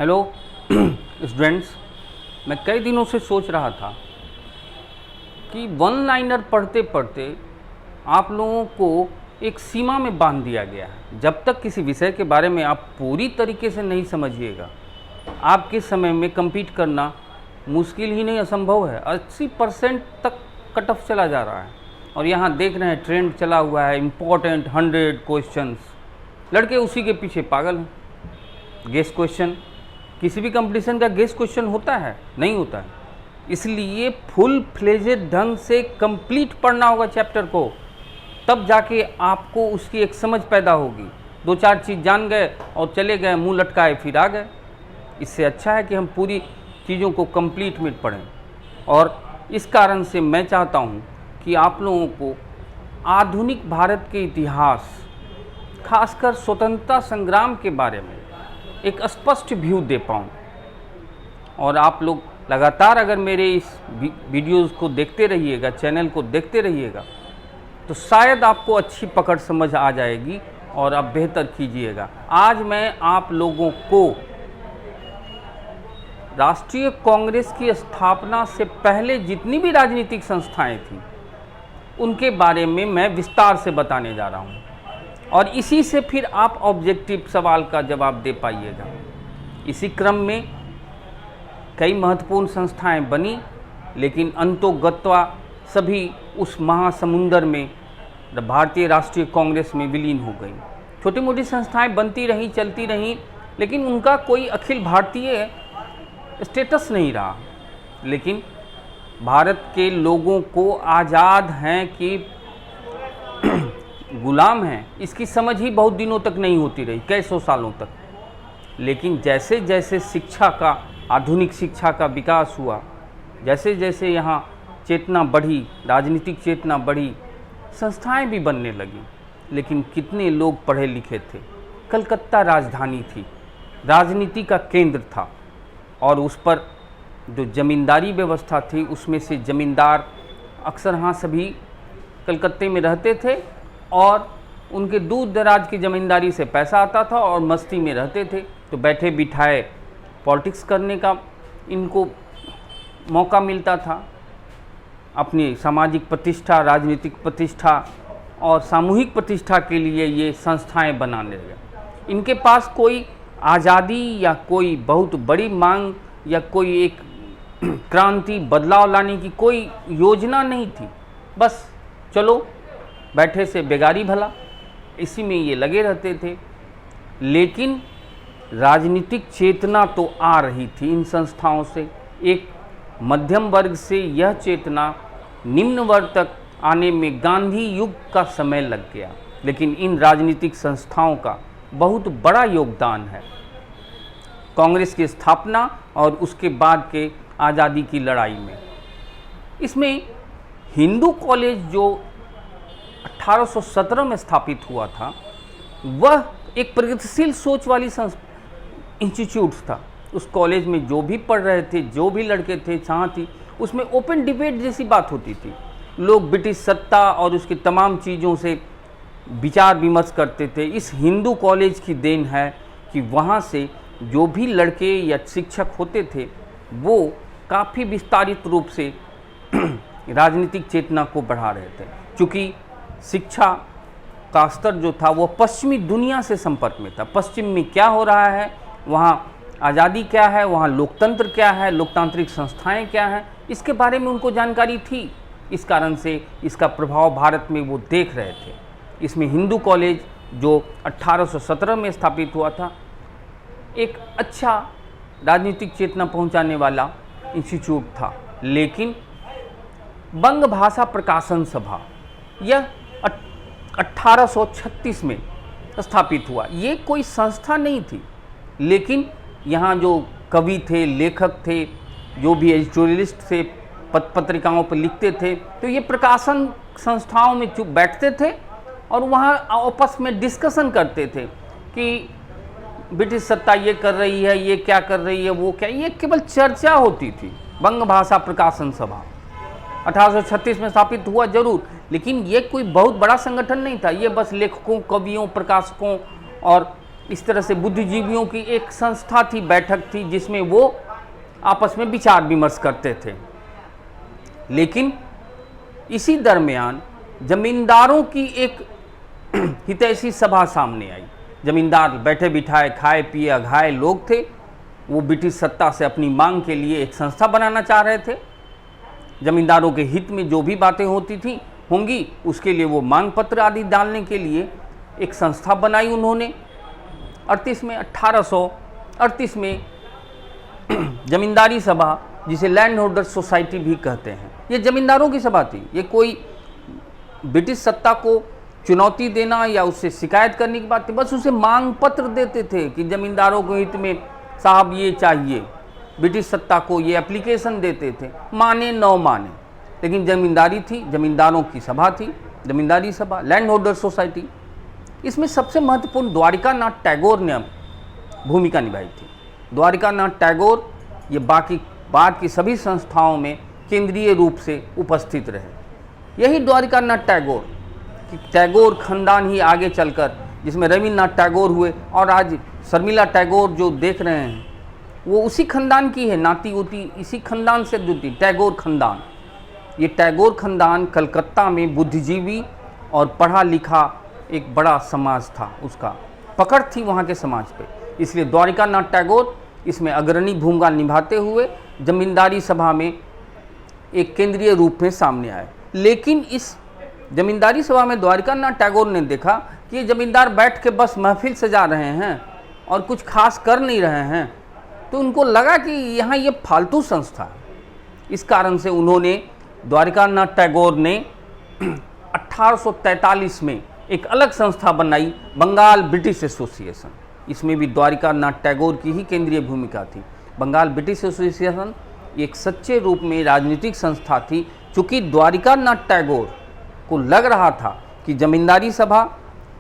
Hello students, मैं कई दिनों से सोच रहा था कि वन लाइनर पढ़ते पढ़ते आप लोगों को एक सीमा में बांध दिया गया है। जब तक किसी विषय के बारे में आप पूरी तरीके से नहीं समझिएगा, आपके समय में compete करना मुश्किल ही नहीं असंभव है। 80% तक कट ऑफ चला जा रहा है और यहाँ देख रहे हैं ट्रेंड चला हुआ है, इम्पोर्टेंट 100 क्वेश्चंस। लड़के उसी के पीछे पागल हैं। गेस क्वेश्चन, किसी भी कंपटीशन का गेस क्वेश्चन होता है? नहीं होता है। इसलिए फुल फ्लेजेड ढंग से कंप्लीट पढ़ना होगा चैप्टर को, तब जाके आपको उसकी एक समझ पैदा होगी। 2-4 चीज़ जान गए और चले गए, मुंह लटकाए फिर आ गए। इससे अच्छा है कि हम पूरी चीज़ों को कंप्लीट में पढ़ें। और इस कारण से मैं चाहता हूँ कि आप लोगों को आधुनिक भारत के इतिहास, खासकर स्वतंत्रता संग्राम के बारे में एक स्पष्ट व्यू दे पाऊँ। और आप लोग लगातार अगर मेरे इस वीडियोज़ को देखते रहिएगा, चैनल को देखते रहिएगा, तो शायद आपको अच्छी पकड़ समझ आ जाएगी और आप बेहतर कीजिएगा। आज मैं आप लोगों को राष्ट्रीय कांग्रेस की स्थापना से पहले जितनी भी राजनीतिक संस्थाएं थीं, उनके बारे में मैं विस्तार से बताने जा रहा हूं और इसी से फिर आप ऑब्जेक्टिव सवाल का जवाब दे पाइएगा। इसी क्रम में कई महत्वपूर्ण संस्थाएं बनी, लेकिन अंतोगत्वा सभी उस महासमुंदर में भारतीय राष्ट्रीय कांग्रेस में विलीन हो गई। छोटी मोटी संस्थाएं बनती रहीं, चलती रहीं, लेकिन उनका कोई अखिल भारतीय स्टेटस नहीं रहा। लेकिन भारत के लोगों को आज़ाद हैं कि गुलाम हैं, इसकी समझ ही बहुत दिनों तक नहीं होती रही, कई सौ सालों तक। लेकिन जैसे जैसे शिक्षा का, आधुनिक शिक्षा का विकास हुआ, जैसे जैसे यहाँ चेतना बढ़ी, राजनीतिक चेतना बढ़ी, संस्थाएं भी बनने लगी। लेकिन कितने लोग पढ़े लिखे थे? कलकत्ता राजधानी थी, राजनीति का केंद्र था, और उस पर जो जमींदारी व्यवस्था थी, उसमें से जमींदार अक्सर हाँ सभी कलकत्ते में रहते थे और उनके दूर दराज की ज़मींदारी से पैसा आता था और मस्ती में रहते थे। तो बैठे बिठाए पॉलिटिक्स करने का इनको मौका मिलता था। अपनी सामाजिक प्रतिष्ठा, राजनीतिक प्रतिष्ठा और सामूहिक प्रतिष्ठा के लिए ये संस्थाएं बनाने लगे। इनके पास कोई आज़ादी या कोई बहुत बड़ी मांग या कोई एक क्रांति, बदलाव लाने की कोई योजना नहीं थी। बस चलो बैठे से बेगारी भला, इसी में ये लगे रहते थे। लेकिन राजनीतिक चेतना तो आ रही थी इन संस्थाओं से। एक मध्यम वर्ग से यह चेतना निम्न वर्ग तक आने में गांधी युग का समय लग गया। लेकिन इन राजनीतिक संस्थाओं का बहुत बड़ा योगदान है कांग्रेस की स्थापना और उसके बाद के आज़ादी की लड़ाई में। इसमें हिंदू कॉलेज जो 1817 में स्थापित हुआ था, वह एक प्रगतिशील सोच वाली इंस्टीट्यूट था। उस कॉलेज में जो भी पढ़ रहे थे, जो भी लड़के थे, जहाँ थी, उसमें ओपन डिबेट जैसी बात होती थी। लोग ब्रिटिश सत्ता और उसकी तमाम चीज़ों से विचार विमर्श करते थे। इस हिंदू कॉलेज की देन है कि वहाँ से जो भी लड़के या शिक्षक होते थे, वो काफ़ी विस्तारित रूप से राजनीतिक चेतना को बढ़ा रहे थे। चूँकि शिक्षा का स्तर जो था वो पश्चिमी दुनिया से संपर्क में था। पश्चिम में क्या हो रहा है, वहाँ आज़ादी क्या है, वहाँ लोकतंत्र क्या है, लोकतांत्रिक संस्थाएं क्या हैं, इसके बारे में उनको जानकारी थी। इस कारण से इसका प्रभाव भारत में वो देख रहे थे। इसमें हिंदू कॉलेज जो 1817 में स्थापित हुआ था, एक अच्छा राजनीतिक चेतना पहुंचाने वाला इंस्टीट्यूट था। लेकिन बंग भाषा प्रकाशन सभा यह 1836 में स्थापित हुआ। ये कोई संस्था नहीं थी, लेकिन यहाँ जो कवि थे, लेखक थे, जो भी एडिटोरियलिस्ट थे, पत्रिकाओं पर लिखते थे, तो ये प्रकाशन संस्थाओं में चुप बैठते थे और वहाँ आपस में डिस्कशन करते थे कि ब्रिटिश सत्ता ये कर रही है, ये क्या कर रही है, वो क्या। ये केवल चर्चा होती थी। बंग भाषा प्रकाशन सभा 1836 में स्थापित हुआ जरूर, लेकिन ये कोई बहुत बड़ा संगठन नहीं था। ये बस लेखकों, कवियों, प्रकाशकों और इस तरह से बुद्धिजीवियों की एक संस्था थी, बैठक थी, जिसमें वो आपस में विचार विमर्श करते थे। लेकिन इसी दरमियान जमींदारों की एक हितैषी सभा सामने आई। जमींदार बैठे बिठाए, खाए पिए अघाए लोग थे। वो ब्रिटिश सत्ता से अपनी मांग के लिए एक संस्था बनाना चाह रहे थे। जमींदारों के हित में जो भी बातें होंगी उसके लिए वो मांग पत्र आदि डालने के लिए एक संस्था बनाई उन्होंने। 1838 में जमींदारी सभा, जिसे लैंड होल्डर सोसाइटी भी कहते हैं, ये जमींदारों की सभा थी। ये कोई ब्रिटिश सत्ता को चुनौती देना या उससे शिकायत करने की बात थी, बस उसे मांग पत्र देते थे कि जमींदारों के हित में साहब ये चाहिए। ब्रिटिश सत्ता को ये एप्लीकेशन देते थे, माने न माने, लेकिन जमींदारी थी, जमींदारों की सभा थी, जमींदारी सभा, लैंड होल्डर सोसाइटी। इसमें सबसे महत्वपूर्ण द्वारिका नाथ टैगोर ने भूमिका निभाई थी। द्वारिका नाथ टैगोर ये बाद की सभी संस्थाओं में केंद्रीय रूप से उपस्थित रहे। यही द्वारिका नाथ टैगोर कि टैगोर खानदान ही आगे चलकर, जिसमें रविन्द्रनाथ टैगोर हुए और आज शर्मिला टैगोर जो देख रहे हैं वो उसी खानदान की है, नाती उती इसी खानदान से जुटी, टैगोर खानदान। ये टैगोर खानदान कलकत्ता में बुद्धिजीवी और पढ़ा लिखा एक बड़ा समाज था, उसका पकड़ थी वहाँ के समाज पे। इसलिए द्वारिका नाथ टैगोर इसमें अग्रणी भूमिका निभाते हुए जमींदारी सभा में एक केंद्रीय रूप में सामने आए। लेकिन इस जमींदारी सभा में द्वारिका नाथ टैगोर ने देखा कि ये जमींदार बैठ के बस महफिल सजा रहे हैं और कुछ खास कर नहीं रहे हैं, तो उनको लगा कि यहाँ ये फालतू संस्था है। इस कारण से उन्होंने, द्वारिका नाथ टैगोर ने 1843 में एक अलग संस्था बनाई, बंगाल ब्रिटिश एसोसिएशन। इसमें भी द्वारिका नाथ टैगोर की ही केंद्रीय भूमिका थी। बंगाल ब्रिटिश एसोसिएशन एक सच्चे रूप में राजनीतिक संस्था थी, चूँकि द्वारिका नाथ टैगोर को लग रहा था कि जमींदारी सभा,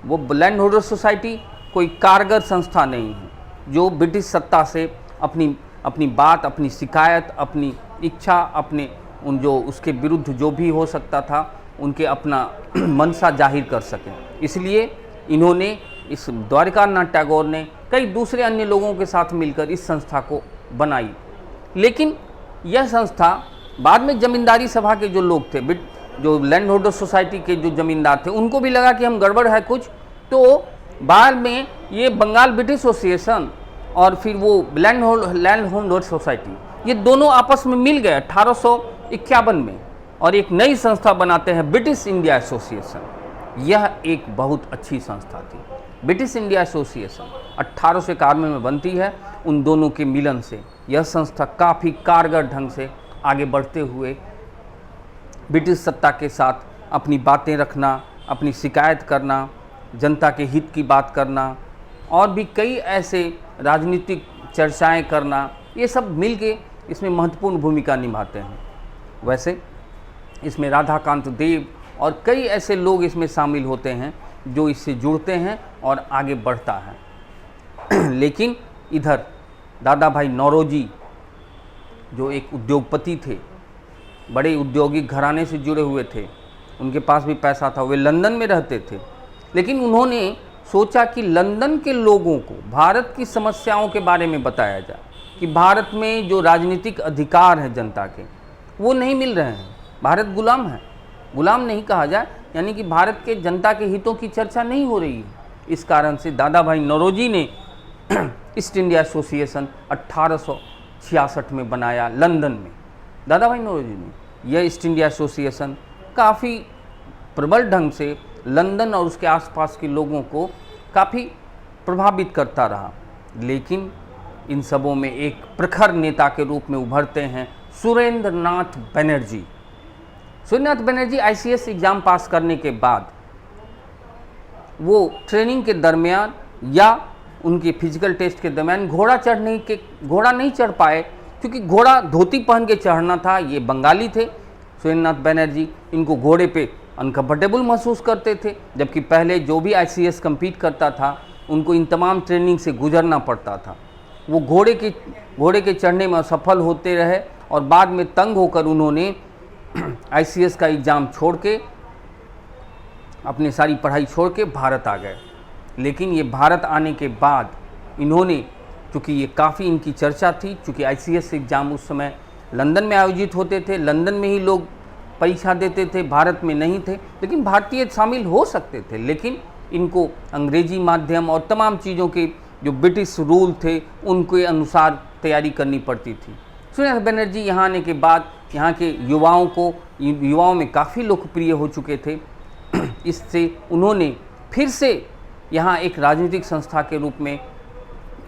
वो लैंड होल्डर सोसाइटी कोई कारगर संस्था नहीं है, जो ब्रिटिश सत्ता से अपनी बात, अपनी शिकायत, अपनी इच्छा, अपने उन जो उसके विरुद्ध जो भी हो सकता था उनके अपना मनसा जाहिर कर सकें। इसलिए इन्होंने, इस द्वारिका नाथ टैगोर ने कई दूसरे अन्य लोगों के साथ मिलकर इस संस्था को बनाई। लेकिन यह संस्था बाद में जमींदारी सभा के जो लोग थे, जो लैंड होल्डर सोसाइटी के जो जमींदार थे, उनको भी लगा कि हम गड़बड़ है कुछ, तो बाद में ये बंगाल ब्रिटिश एसोसिएशन और फिर वो लैंड होल्डर सोसाइटी, ये दोनों आपस में मिल गए 1851 में और एक नई संस्था बनाते हैं, ब्रिटिश इंडिया एसोसिएशन। यह एक बहुत अच्छी संस्था थी। ब्रिटिश इंडिया एसोसिएशन 1851 में बनती है। उन दोनों के मिलन से यह संस्था काफ़ी कारगर ढंग से आगे बढ़ते हुए ब्रिटिश सत्ता के साथ अपनी बातें रखना, अपनी शिकायत करना, जनता के हित की बात करना और भी कई ऐसे राजनीतिक चर्चाएं करना, ये सब मिलके इसमें महत्वपूर्ण भूमिका निभाते हैं। वैसे इसमें राधाकांत देव और कई ऐसे लोग इसमें शामिल होते हैं जो इससे जुड़ते हैं और आगे बढ़ता है। लेकिन इधर दादा भाई नौरोजी जो एक उद्योगपति थे, बड़े औद्योगिक घराने से जुड़े हुए थे, उनके पास भी पैसा था, वे लंदन में रहते थे। लेकिन उन्होंने सोचा कि लंदन के लोगों को भारत की समस्याओं के बारे में बताया जाए कि भारत में जो राजनीतिक अधिकार हैं जनता के, वो नहीं मिल रहे हैं। भारत गुलाम है, गुलाम नहीं कहा जाए, यानी कि भारत के जनता के हितों की चर्चा नहीं हो रही है। इस कारण से दादा भाई नौरोजी ने ईस्ट इंडिया एसोसिएशन 1866 में बनाया लंदन में। दादा भाई नौरोजी ने यह ईस्ट इंडिया एसोसिएशन काफ़ी प्रबल ढंग से लंदन और उसके आसपास के लोगों को काफ़ी प्रभावित करता रहा। लेकिन इन सबों में एक प्रखर नेता के रूप में उभरते हैं सुरेंद्र नाथ बनर्जी। सुरेंद्र नाथ बनर्जी ICS एग्ज़ाम पास करने के बाद वो ट्रेनिंग के दरमियान या उनके फिजिकल टेस्ट के दरमियान घोड़ा नहीं चढ़ पाए, क्योंकि घोड़ा धोती पहन के चढ़ना था। ये बंगाली थे सुरेंद्र नाथ बनर्जी, इनको घोड़े पे अनकम्फर्टेबल महसूस करते थे, जबकि पहले जो भी ICS कम्पीट करता था उनको इन तमाम ट्रेनिंग से गुजरना पड़ता था। वो घोड़े के चढ़ने में असफल होते रहे और बाद में तंग होकर उन्होंने ICS का एग्ज़ाम छोड़ के, अपनी सारी पढ़ाई छोड़ के भारत आ गए। लेकिन ये भारत आने के बाद इन्होंने, चूँकि ये काफ़ी इनकी चर्चा थी, चूँकि ICS एग्ज़ाम उस समय लंदन में आयोजित होते थे, लंदन में ही लोग परीक्षा देते थे, भारत में नहीं थे, लेकिन भारतीय शामिल हो सकते थे, लेकिन इनको अंग्रेजी माध्यम और तमाम चीज़ों के जो ब्रिटिश रूल थे उनके अनुसार तैयारी करनी पड़ती थी। सुनील बनर्जी यहाँ आने के बाद यहाँ के युवाओं में काफ़ी लोकप्रिय हो चुके थे। इससे उन्होंने फिर से यहाँ एक राजनीतिक संस्था के रूप में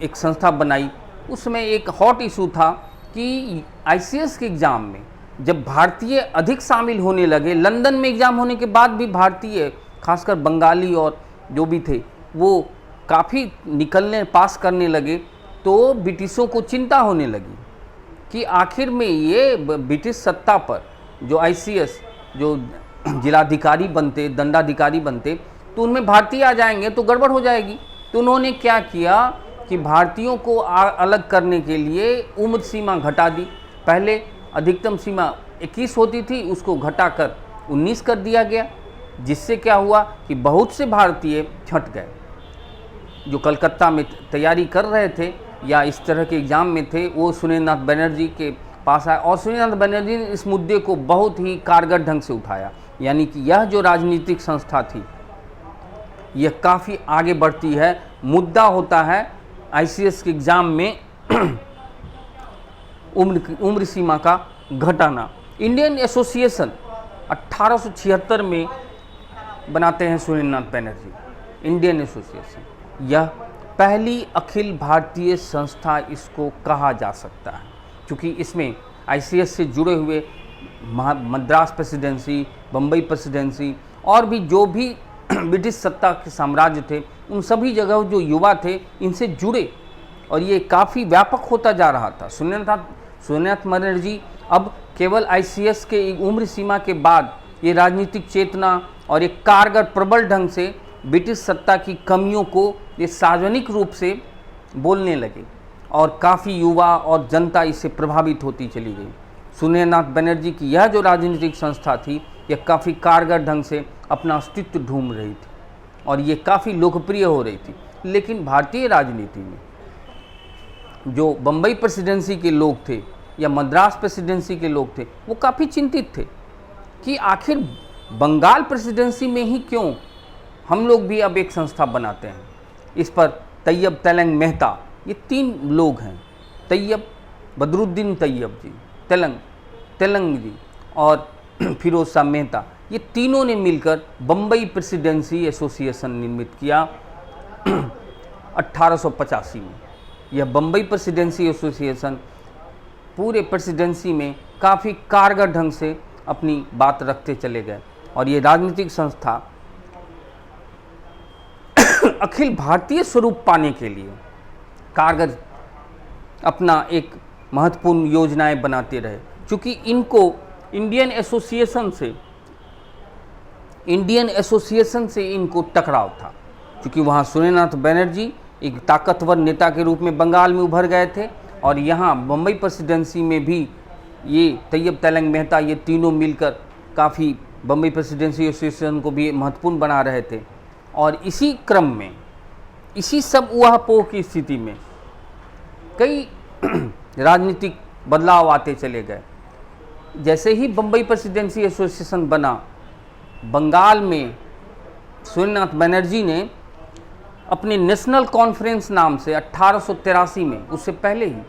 एक संस्था बनाई। उसमें एक हॉट इशू था कि ICS के एग्ज़ाम में जब भारतीय अधिक शामिल होने लगे, लंदन में एग्ज़ाम होने के बाद भी भारतीय, खासकर बंगाली और जो भी थे, वो काफ़ी पास करने लगे, तो ब्रिटिशों को चिंता होने लगी कि आखिर में ये ब्रिटिश सत्ता पर जो ICS जो जिलाधिकारी बनते, दंडाधिकारी बनते, तो उनमें भारतीय आ जाएंगे तो गड़बड़ हो जाएगी। तो उन्होंने क्या किया कि भारतीयों को अलग करने के लिए उम्र सीमा घटा दी। पहले अधिकतम सीमा 21 होती थी, उसको घटाकर 19 कर दिया गया, जिससे क्या हुआ कि बहुत से भारतीय छंट गए जो कलकत्ता में तैयारी कर रहे थे या इस तरह के एग्ज़ाम में थे। वो सुरेंद्रनाथ बनर्जी के पास आए और सुरेंद्रनाथ बनर्जी ने इस मुद्दे को बहुत ही कारगर ढंग से उठाया, यानी कि यह जो राजनीतिक संस्था थी यह काफ़ी आगे बढ़ती है। मुद्दा होता है ICS के एग्ज़ाम में उम्र सीमा का घटाना। इंडियन एसोसिएशन 1876 में बनाते हैं सुरेंद्रनाथ बनर्जी। इंडियन एसोसिएशन यह पहली अखिल भारतीय संस्था इसको कहा जा सकता है, क्योंकि इसमें ICS से जुड़े हुए मद्रास प्रेसिडेंसी, बम्बई प्रेसिडेंसी और भी जो भी ब्रिटिश सत्ता के साम्राज्य थे, उन सभी जगह जो युवा थे इनसे जुड़े और ये काफ़ी व्यापक होता जा रहा था। सुरेंद्रनाथ बनर्जी अब केवल ICS के उम्र सीमा के बाद ये राजनीतिक चेतना और एक कारगर प्रबल ढंग से ब्रिटिश सत्ता की कमियों को ये सार्वजनिक रूप से बोलने लगे और काफ़ी युवा और जनता इससे प्रभावित होती चली गई। सुरेंद्रनाथ बनर्जी की यह जो राजनीतिक संस्था थी यह काफ़ी कारगर ढंग से अपना अस्तित्व ढूंढ रही थी और ये काफ़ी लोकप्रिय हो रही थी। लेकिन भारतीय राजनीति में जो बम्बई प्रेसिडेंसी के लोग थे या मद्रास प्रेसिडेंसी के लोग थे वो काफ़ी चिंतित थे कि आखिर बंगाल प्रेसिडेंसी में ही क्यों हम लोग भी अब एक संस्था बनाते हैं। इस पर तैयब तेलंग मेहता, ये 3 लोग हैं, तैयब बदरुद्दीन तैयब जी, तेलंग जी और फिरोज शाह मेहता, ये तीनों ने मिलकर बम्बई प्रेसिडेंसी एसोसिएशन निर्मित किया 1885 में। यह बम्बई प्रेसिडेंसी एसोसिएशन पूरे प्रेसिडेंसी में काफ़ी कारगर ढंग से अपनी बात रखते चले गए और ये राजनीतिक संस्था अखिल भारतीय स्वरूप पाने के लिए कारगर अपना एक महत्वपूर्ण योजनाएं बनाते रहे। चूँकि इनको इंडियन एसोसिएशन से इनको टकराव था, क्योंकि वहाँ सुरेंद्रनाथ बनर्जी एक ताकतवर नेता के रूप में बंगाल में उभर गए थे और यहाँ बम्बई प्रेसिडेंसी में भी ये तैयब तेलंग मेहता, ये तीनों मिलकर काफ़ी बम्बई प्रेसिडेंसी एसोसिएशन को भी महत्वपूर्ण बना रहे थे। और इसी क्रम में, इसी सब ऊहापोह की स्थिति में कई राजनीतिक बदलाव आते चले गए। जैसे ही बम्बई प्रेसिडेंसी एसोसिएशन बना, बंगाल में सुरेंद्रनाथ बनर्जी ने अपने नेशनल कॉन्फ्रेंस नाम से 1883 में, उससे पहले ही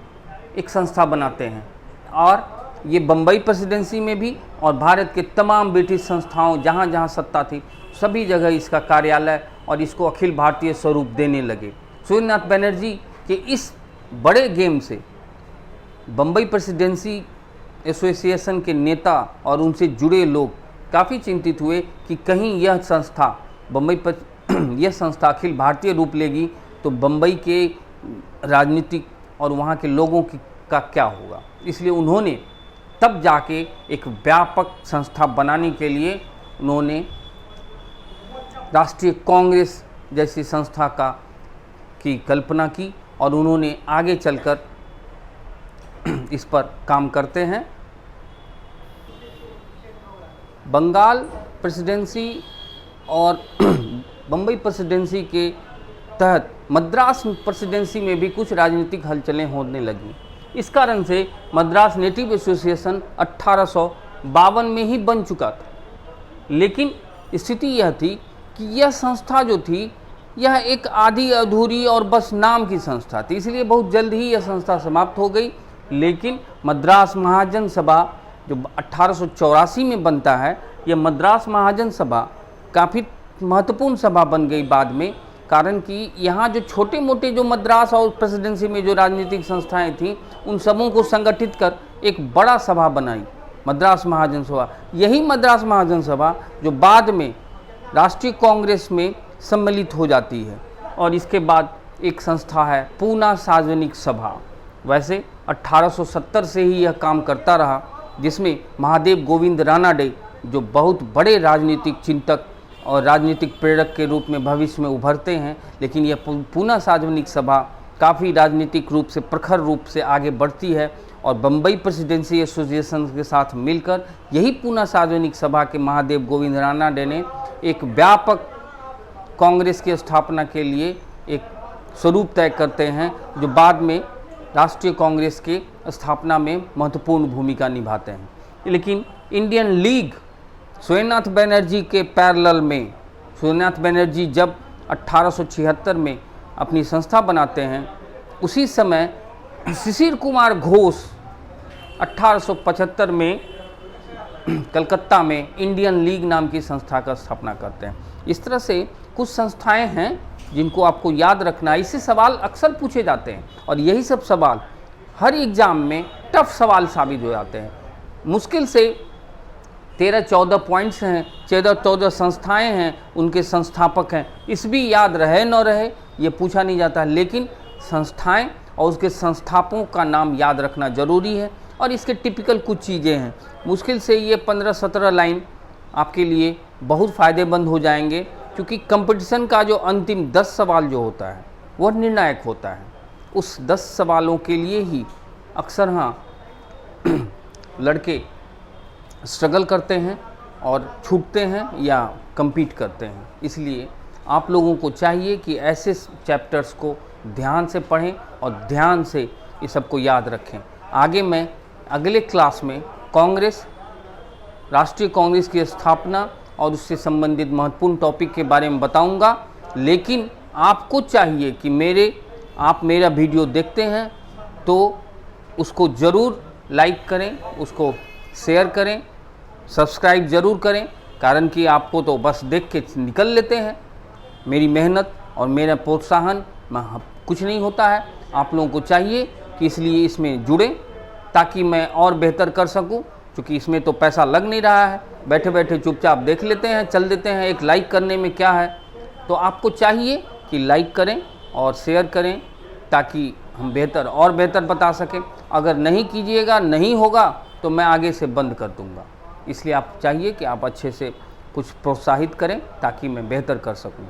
एक संस्था बनाते हैं और ये बम्बई प्रेसिडेंसी में भी और भारत के तमाम ब्रिटिश संस्थाओं जहाँ जहाँ सत्ता थी सभी जगह इसका कार्यालय और इसको अखिल भारतीय स्वरूप देने लगे। सुरेंद्रनाथ बनर्जी के इस बड़े गेम से बम्बई प्रेसिडेंसी एसोसिएशन के नेता और उनसे जुड़े लोग काफ़ी चिंतित हुए कि कहीं यह संस्था यह संस्था अखिल भारतीय रूप लेगी तो बम्बई के राजनीतिक और वहाँ के लोगों का क्या होगा। इसलिए उन्होंने तब जाके एक व्यापक संस्था बनाने के लिए उन्होंने राष्ट्रीय कांग्रेस जैसी संस्था की कल्पना की और उन्होंने आगे चलकर इस पर काम करते हैं। बंगाल प्रेसिडेंसी और बम्बई प्रेसिडेंसी के तहत मद्रास प्रेसिडेंसी में भी कुछ राजनीतिक हलचलें होने लगी। इस कारण से मद्रास नेटिव एसोसिएशन 1852 में ही बन चुका था। लेकिन स्थिति यह थी कि यह संस्था जो थी यह एक आधी अधूरी और बस नाम की संस्था थी, इसलिए बहुत जल्द ही यह संस्था समाप्त हो गई। लेकिन मद्रास महाजन सभा जो 1884 में बनता है, यह मद्रास महाजन सभा काफ़ी महत्वपूर्ण सभा बन गई बाद में, कारण कि यहाँ जो छोटे मोटे जो मद्रास और प्रेसिडेंसी में जो राजनीतिक संस्थाएं थीं उन सबों को संगठित कर एक बड़ा सभा बनाई, मद्रास महाजन सभा। यही मद्रास महाजन सभा जो बाद में राष्ट्रीय कांग्रेस में सम्मिलित हो जाती है। और इसके बाद एक संस्था है पूना सार्वजनिक सभा। वैसे 1870 से ही यह काम करता रहा, जिसमें महादेव गोविंद रानाडे जो बहुत बड़े राजनीतिक चिंतक और राजनीतिक प्रेरक के रूप में भविष्य में उभरते हैं। लेकिन यह पूना सार्वजनिक सभा काफ़ी राजनीतिक रूप से प्रखर रूप से आगे बढ़ती है और बम्बई प्रेसिडेंसी एसोसिएशन के साथ मिलकर यही पूना सार्वजनिक सभा के महादेव गोविंद रानाडे ने एक व्यापक कांग्रेस की स्थापना के लिए एक स्वरूप तय करते हैं, जो बाद में राष्ट्रीय कांग्रेस के स्थापना में महत्वपूर्ण भूमिका निभाते हैं। लेकिन इंडियन लीग सूर्यनाथ बनर्जी के पैरेलल में, सूर्यनाथ बनर्जी जब 1876 में अपनी संस्था बनाते हैं, उसी समय शिशिर कुमार घोष 1875 में कलकत्ता में इंडियन लीग नाम की संस्था का स्थापना करते हैं। इस तरह से कुछ संस्थाएं हैं जिनको आपको याद रखना है। इससे सवाल अक्सर पूछे जाते हैं और यही सब सवाल हर एग्ज़ाम में टफ सवाल साबित हो जाते हैं। मुश्किल से 13-14 पॉइंट्स हैं, 14 संस्थाएं हैं, उनके संस्थापक हैं, इस भी याद रहे न रहे ये पूछा नहीं जाता है। लेकिन संस्थाएं और उसके संस्थापकों का नाम याद रखना ज़रूरी है। और इसके टिपिकल कुछ चीज़ें हैं, मुश्किल से ये 15-17 लाइन आपके लिए बहुत फ़ायदेमंद हो जाएंगे, क्योंकि कंपटीशन का जो अंतिम 10 सवाल जो होता है वह निर्णायक होता है। उस 10 सवालों के लिए ही अक्सर लड़के स्ट्रगल करते हैं और छूटते हैं या compete करते हैं। इसलिए आप लोगों को चाहिए कि ऐसे चैप्टर्स को ध्यान से पढ़ें और ध्यान से ये सबको याद रखें। आगे मैं अगले क्लास में कांग्रेस, राष्ट्रीय कांग्रेस की स्थापना और उससे संबंधित महत्वपूर्ण टॉपिक के बारे में बताऊंगा। लेकिन आपको चाहिए कि आप मेरा वीडियो देखते हैं तो उसको ज़रूर लाइक करें, उसको शेयर करें, सब्सक्राइब ज़रूर करें, कारण कि आपको तो बस देख के निकल लेते हैं। मेरी मेहनत और मेरा प्रोत्साहन कुछ नहीं होता है, आप लोगों को चाहिए कि इसलिए इसमें जुड़ें ताकि मैं और बेहतर कर सकूं, क्योंकि इसमें तो पैसा लग नहीं रहा है, बैठे बैठे चुपचाप देख लेते हैं, चल देते हैं। एक लाइक करने में क्या है, तो आपको चाहिए कि लाइक करें और शेयर करें ताकि हम बेहतर और बेहतर बता सकें। अगर नहीं कीजिएगा, नहीं होगा तो मैं आगे से बंद कर दूंगा। इसलिए आप चाहिए कि आप अच्छे से कुछ प्रोत्साहित करें ताकि मैं बेहतर कर सकूं।